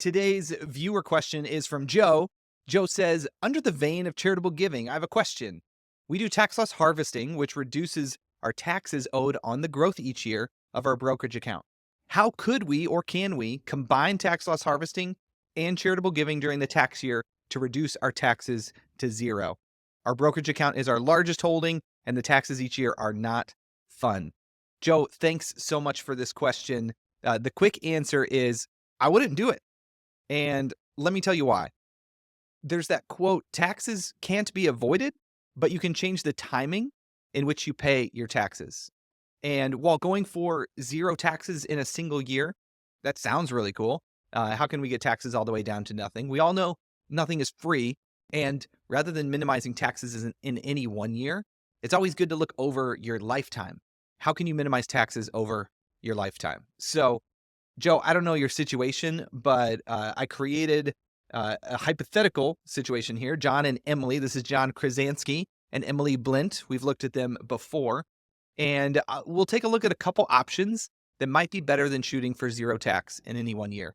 Today's viewer question is from Joe. Joe says, under the vein of charitable giving, I have a question. We do tax loss harvesting, which reduces our taxes owed on the growth each year of our brokerage account. How could we or can we combine tax loss harvesting and charitable giving during the tax year to reduce our taxes to zero? Our brokerage account is our largest holding, and the taxes each year are not fun. Joe, thanks so much for this question. The quick answer is I wouldn't do it. And let me tell you why. There's that quote, taxes can't be avoided, but you can change the timing in which you pay your taxes. And while going for zero taxes in a single year, that sounds really cool. How can we get taxes all the way down to nothing? We all know nothing is free. And rather than minimizing taxes in any one year, it's always good to look over your lifetime. How can you minimize taxes over your lifetime? So, Joe, I don't know your situation, but I created a hypothetical situation here. John and Emily, this is John Krasansky and Emily Blint. We've looked at them before, and we'll take a look at a couple options that might be better than shooting for zero tax in any one year.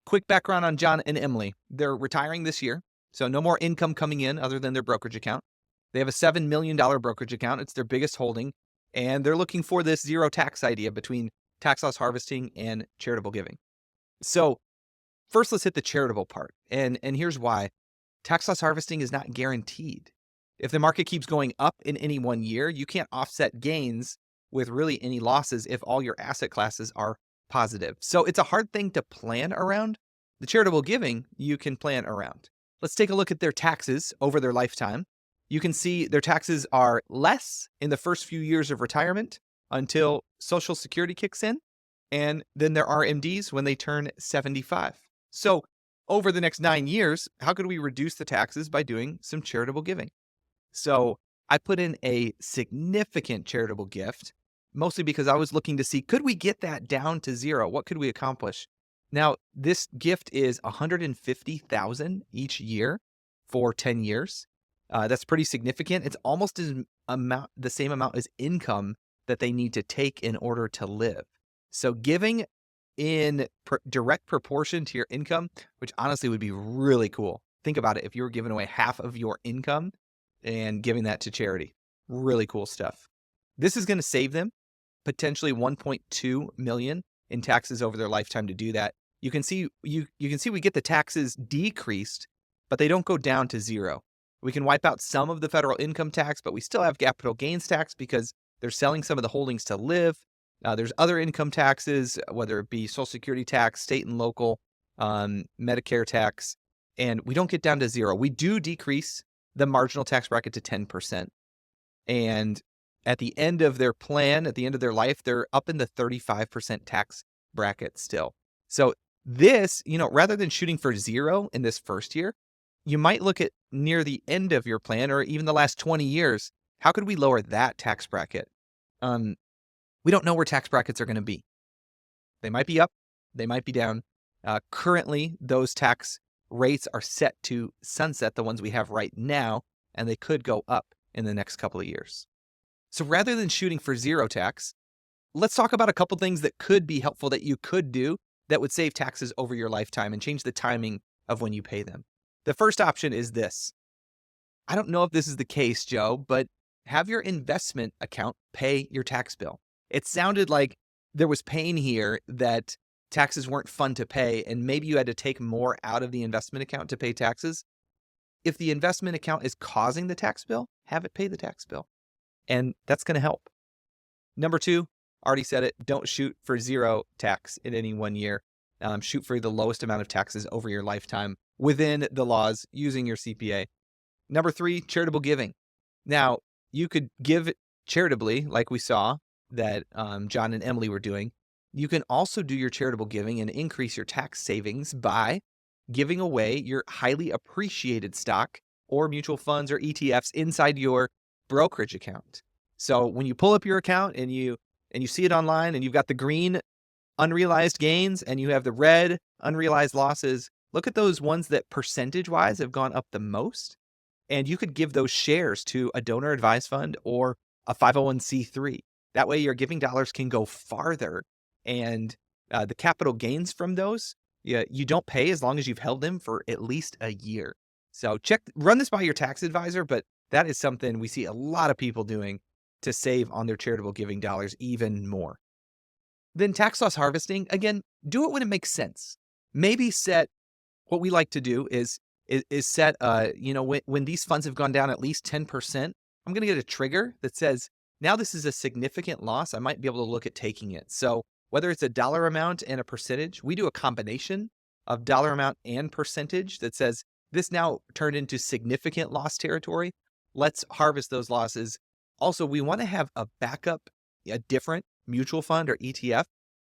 Quick background on John and Emily. They're retiring this year, so no more income coming in other than their brokerage account. They have a $7 million brokerage account. It's their biggest holding, and they're looking for this zero tax idea between tax loss harvesting and charitable giving. So first, let's hit the charitable part. And here's why. Tax loss harvesting is not guaranteed. If the market keeps going up in any one year, you can't offset gains with really any losses if all your asset classes are positive. So it's a hard thing to plan around. The charitable giving, you can plan around. Let's take a look at their taxes over their lifetime. You can see their taxes are less in the first few years of retirement until Social Security kicks in, and then their RMDs when they turn 75. So over the next 9 years, how could we reduce the taxes by doing some charitable giving? So I put in a significant charitable gift, mostly because I was looking to see, could we get that down to zero? What could we accomplish? Now, this gift is $150,000 each year for 10 years. That's pretty significant. It's almost the same amount as income that they need to take in order to live. So giving in direct proportion to your income, which honestly would be really cool. Think about it. If you were giving away half of your income and giving that to charity, really cool stuff. This is going to save them potentially $1.2 million in taxes over their lifetime to do that. You can see we get the taxes decreased, but they don't go down to zero. We can wipe out some of the federal income tax, but we still have capital gains tax because they're selling some of the holdings to live. There's other income taxes, whether it be Social Security tax, state and local, Medicare tax, and we don't get down to zero. We do decrease the marginal tax bracket to 10%. And at the end of their plan, at the end of their life, they're up in the 35% tax bracket still. So this, rather than shooting for zero in this first year, you might look at near the end of your plan or even the last 20 years. How could we lower that tax bracket? We don't know where tax brackets are going to be. They might be up, they might be down. Currently, those tax rates are set to sunset, the ones we have right now, and they could go up in the next couple of years. So rather than shooting for zero tax, let's talk about a couple things that could be helpful that you could do that would save taxes over your lifetime and change the timing of when you pay them. The first option is this. I don't know if this is the case, Joe, but have your investment account pay your tax bill. It sounded like there was pain here that taxes weren't fun to pay, and maybe you had to take more out of the investment account to pay taxes. If the investment account is causing the tax bill, have it pay the tax bill. And that's going to help. Number two, already said it, don't shoot for zero tax in any one year. Shoot for the lowest amount of taxes over your lifetime within the laws using your CPA. Number three, charitable giving. Now, you could give charitably, like we saw that John and Emily were doing. You can also do your charitable giving and increase your tax savings by giving away your highly appreciated stock or mutual funds or ETFs inside your brokerage account. So when you pull up your account and you see it online and you've got the green unrealized gains and you have the red unrealized losses, look at those ones that percentage-wise have gone up the most. And you could give those shares to a donor advised fund or a 501c3. That way your giving dollars can go farther, and the capital gains from those You don't pay as long as you've held them for at least a year. So run this by your tax advisor, but that is something we see a lot of people doing to save on their charitable giving dollars even more. Then tax loss harvesting, again, do it when it makes sense. Maybe set what we like to do is set, when these funds have gone down at least 10%, I'm going to get a trigger that says, now this is a significant loss. I might be able to look at taking it. So whether it's a dollar amount and a percentage, we do a combination of dollar amount and percentage that says this now turned into significant loss territory. Let's harvest those losses. Also, we want to have a backup, a different mutual fund or ETF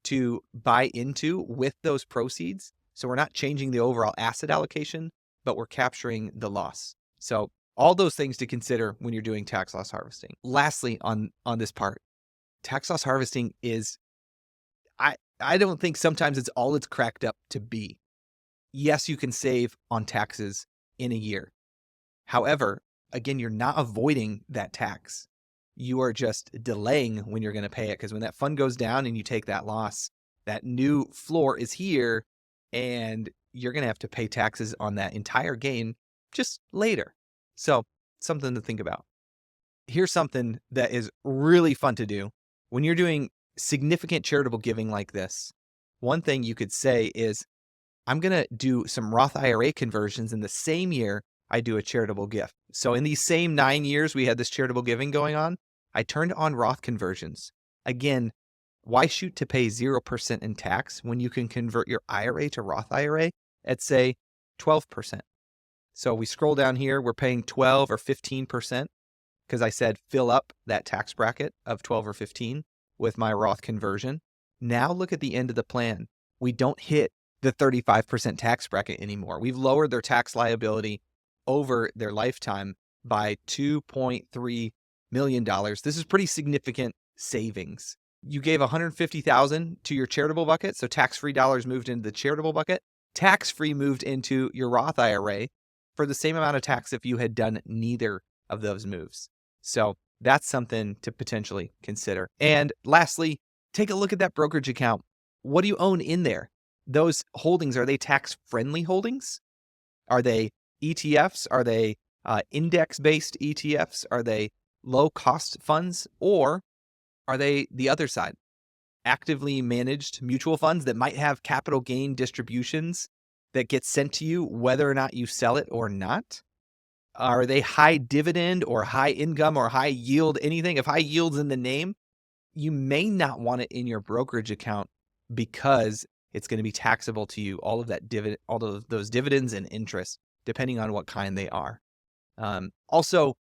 to buy into with those proceeds. So we're not changing the overall asset allocation, but we're capturing the loss. So all those things to consider when you're doing tax loss harvesting. Lastly, on this part, tax loss harvesting is, I don't think sometimes it's all it's cracked up to be. Yes, you can save on taxes in a year. However, again, you're not avoiding that tax. You are just delaying when you're going to pay it, because when that fund goes down and you take that loss, that new floor is here and you're going to have to pay taxes on that entire gain just later. So something to think about. Here's something that is really fun to do. When you're doing significant charitable giving like this, one thing you could say is, I'm going to do some Roth IRA conversions in the same year I do a charitable gift. So in these same 9 years we had this charitable giving going on, I turned on Roth conversions. Again, why shoot to pay 0% in tax when you can convert your IRA to Roth IRA at, say, 12%? So we scroll down here, we're paying 12 or 15% because I said fill up that tax bracket of 12 or 15 with my Roth conversion. Now look at the end of the plan. We don't hit the 35% tax bracket anymore. We've lowered their tax liability over their lifetime by $2.3 million. This is pretty significant savings. You gave $150,000 to your charitable bucket, so tax-free dollars moved into the charitable bucket. Tax-free moved into your Roth IRA for the same amount of tax if you had done neither of those moves. So that's something to potentially consider. And lastly, take a look at that brokerage account. What do you own in there? Those holdings, are they tax-friendly holdings? Are they ETFs? Are they index-based ETFs? Are they low-cost funds? Or are they the other side, actively managed mutual funds that might have capital gain distributions that get sent to you whether or not you sell it or not? Are they high dividend or high income or high yield anything? If high yield's in the name, you may not want it in your brokerage account because it's going to be taxable to you, all of those dividends and interest, depending on what kind they are. Also,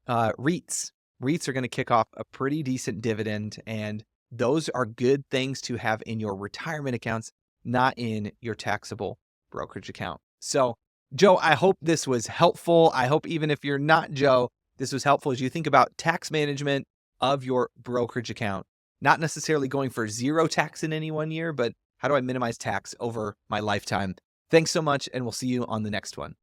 REITs. REITs are going to kick off a pretty decent dividend, and those are good things to have in your retirement accounts, not in your taxable brokerage account. So, Joe, I hope this was helpful. I hope even if you're not Joe, this was helpful as you think about tax management of your brokerage account. Not necessarily going for zero tax in any one year, but how do I minimize tax over my lifetime? Thanks so much, and we'll see you on the next one.